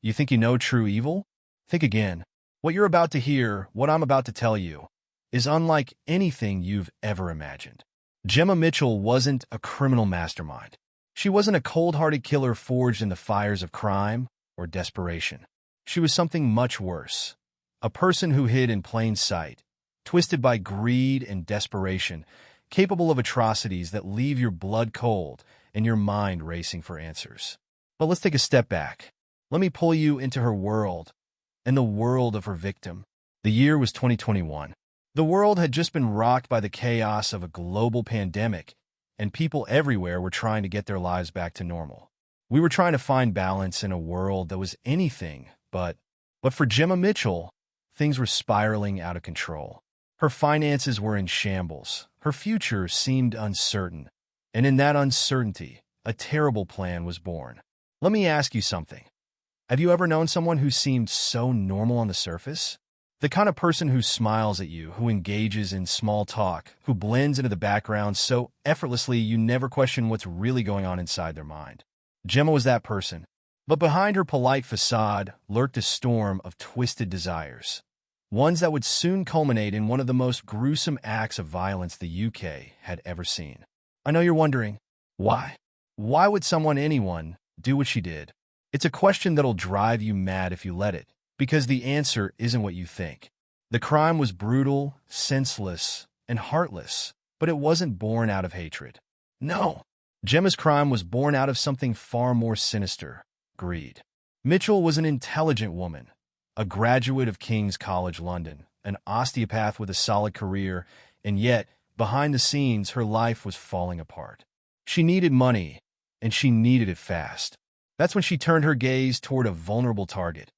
You think you know true evil? Think again. What you're about to hear, what I'm about to tell you, is unlike anything you've ever imagined. Jemma Mitchell wasn't a criminal mastermind. She wasn't a cold-hearted killer forged in the fires of crime or desperation. She was something much worse. A person who hid in plain sight, twisted by greed and desperation, capable of atrocities that leave your blood cold and your mind racing for answers. But let's take a step back. Let me pull you into her world and the world of her victim. The year was 2021. The world had just been rocked by the chaos of a global pandemic, and people everywhere were trying to get their lives back to normal. We were trying to find balance in a world that was anything but for Jemma Mitchell, things were spiraling out of control. Her finances were in shambles. Her future seemed uncertain. And in that uncertainty, a terrible plan was born. Let me ask you something. Have you ever known someone who seemed so normal on the surface? The kind of person who smiles at you, who engages in small talk, who blends into the background so effortlessly you never question what's really going on inside their mind. Jemma was that person. But behind her polite facade lurked a storm of twisted desires. Ones that would soon culminate in one of the most gruesome acts of violence the UK had ever seen. I know you're wondering, why? Why would anyone, do what she did? It's a question that'll drive you mad if you let it, because the answer isn't what you think. The crime was brutal, senseless, and heartless, but it wasn't born out of hatred. No, Gemma's crime was born out of something far more sinister: greed. Mitchell was an intelligent woman, a graduate of King's College London, an osteopath with a solid career, and yet, behind the scenes, her life was falling apart. She needed money, and she needed it fast. That's when she turned her gaze toward a vulnerable target,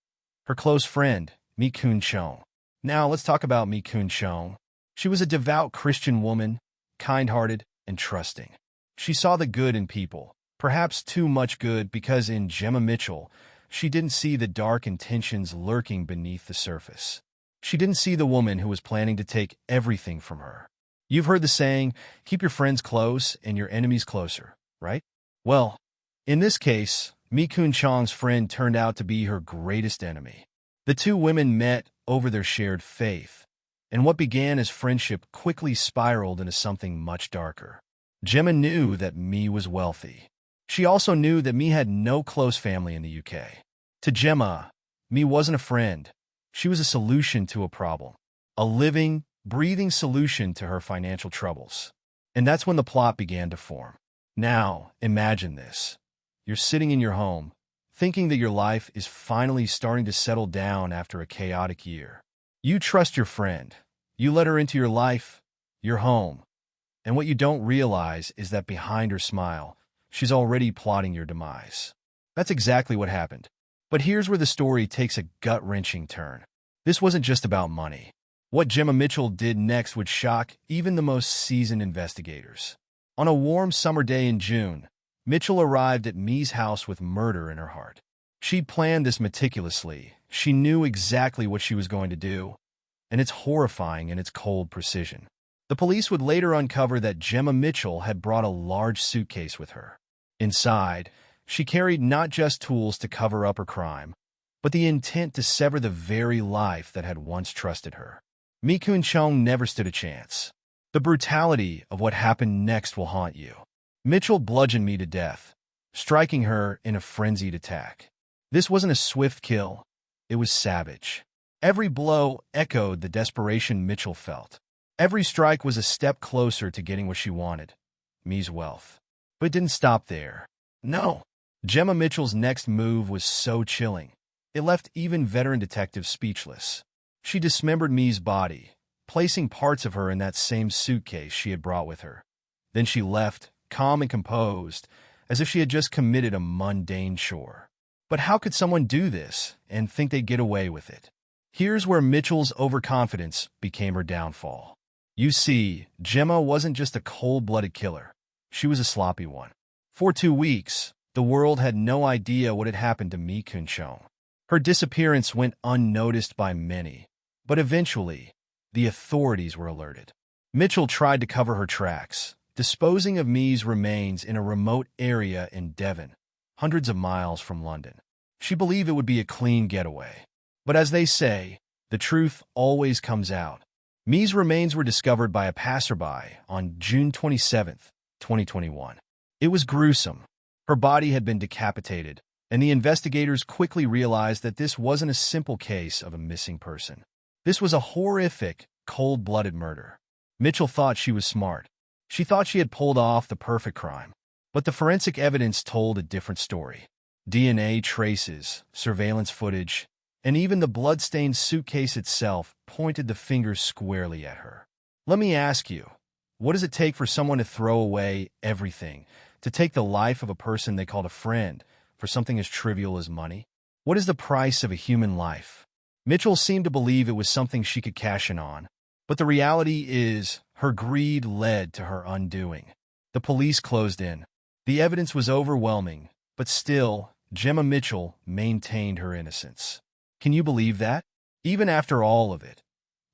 her close friend, Mee Kuen Chong. Now, let's talk about Mee Kuen Chong. She was a devout Christian woman, kind-hearted and trusting. She saw the good in people, perhaps too much good, because in Jemma Mitchell, she didn't see the dark intentions lurking beneath the surface. She didn't see the woman who was planning to take everything from her. You've heard the saying, keep your friends close and your enemies closer, right? Well, in this case, Mee Kuen Chong's friend turned out to be her greatest enemy. The two women met over their shared faith, and what began as friendship quickly spiraled into something much darker. Jemma knew that Mee was wealthy. She also knew that Mee had no close family in the UK. To Jemma, Mee wasn't a friend. She was a solution to a problem, a living, breathing solution to her financial troubles. And that's when the plot began to form. Now, imagine this. You're sitting in your home, thinking that your life is finally starting to settle down after a chaotic year. You trust your friend. You let her into your life, your home. And what you don't realize is that behind her smile, she's already plotting your demise. That's exactly what happened. But here's where the story takes a gut-wrenching turn. This wasn't just about money. What Jemma Mitchell did next would shock even the most seasoned investigators. On a warm summer day in June, Mitchell arrived at Mee's house with murder in her heart. She'd planned this meticulously. She knew exactly what she was going to do, and it's horrifying in its cold precision. The police would later uncover that Jemma Mitchell had brought a large suitcase with her. Inside, she carried not just tools to cover up her crime, but the intent to sever the very life that had once trusted her. Mee Kuen Chong never stood a chance. The brutality of what happened next will haunt you. Mitchell bludgeoned Mee to death, striking her in a frenzied attack. This wasn't a swift kill. It was savage. Every blow echoed the desperation Mitchell felt. Every strike was a step closer to getting what she wanted, Mee's wealth. But it didn't stop there. No. Jemma Mitchell's next move was so chilling. It left even veteran detectives speechless. She dismembered Mee's body, placing parts of her in that same suitcase she had brought with her. Then she left, calm and composed, as if she had just committed a mundane chore. But how could someone do this and think they'd get away with it? Here's where Mitchell's overconfidence became her downfall. You see, Jemma wasn't just a cold-blooded killer. She was a sloppy one. For 2 weeks, the world had no idea what had happened to Mee Kuen Chong. Her disappearance went unnoticed by many, but eventually, the authorities were alerted. Mitchell tried to cover her tracks, disposing of Mee's remains in a remote area in Devon, hundreds of miles from London. She believed it would be a clean getaway. But as they say, the truth always comes out. Mee's remains were discovered by a passerby on June 27, 2021. It was gruesome. Her body had been decapitated, and the investigators quickly realized that this wasn't a simple case of a missing person. This was a horrific, cold-blooded murder. Mitchell thought she was smart. She thought she had pulled off the perfect crime. But the forensic evidence told a different story. DNA traces, surveillance footage, and even the blood-stained suitcase itself pointed the finger squarely at her. Let me ask you, what does it take for someone to throw away everything, to take the life of a person they called a friend, for something as trivial as money? What is the price of a human life? Mitchell seemed to believe it was something she could cash in on, but the reality is her greed led to her undoing. The police closed in. The evidence was overwhelming, but still, Jemma Mitchell maintained her innocence. Can you believe that? Even after all of it,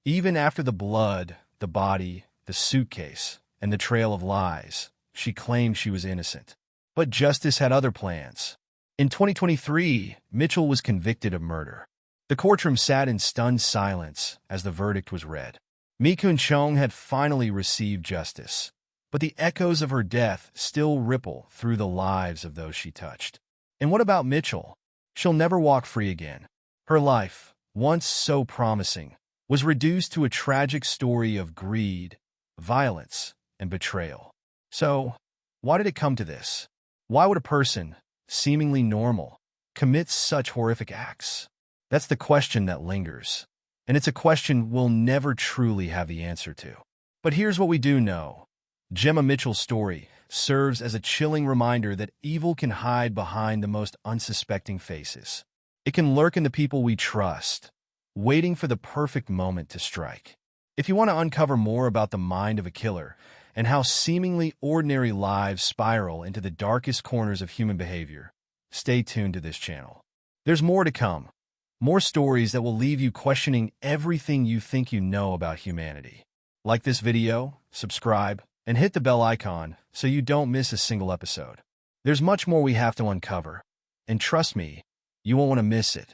even after the blood, the body, the suitcase, and the trail of lies, she claimed she was innocent. But justice had other plans. In 2023, Mitchell was convicted of murder. The courtroom sat in stunned silence as the verdict was read. Mee Kuen Chong had finally received justice, but the echoes of her death still ripple through the lives of those she touched. And what about Mitchell? She'll never walk free again. Her life, once so promising, was reduced to a tragic story of greed, violence, and betrayal. So, why did it come to this? Why would a person, seemingly normal, commit such horrific acts? That's the question that lingers, and it's a question we'll never truly have the answer to. But here's what we do know. Jemma Mitchell's story serves as a chilling reminder that evil can hide behind the most unsuspecting faces. It can lurk in the people we trust, waiting for the perfect moment to strike. If you want to uncover more about the mind of a killer and how seemingly ordinary lives spiral into the darkest corners of human behavior, stay tuned to this channel. There's more to come. More stories that will leave you questioning everything you think you know about humanity. Like this video, subscribe, and hit the bell icon so you don't miss a single episode. There's much more we have to uncover, and trust me, you won't want to miss it.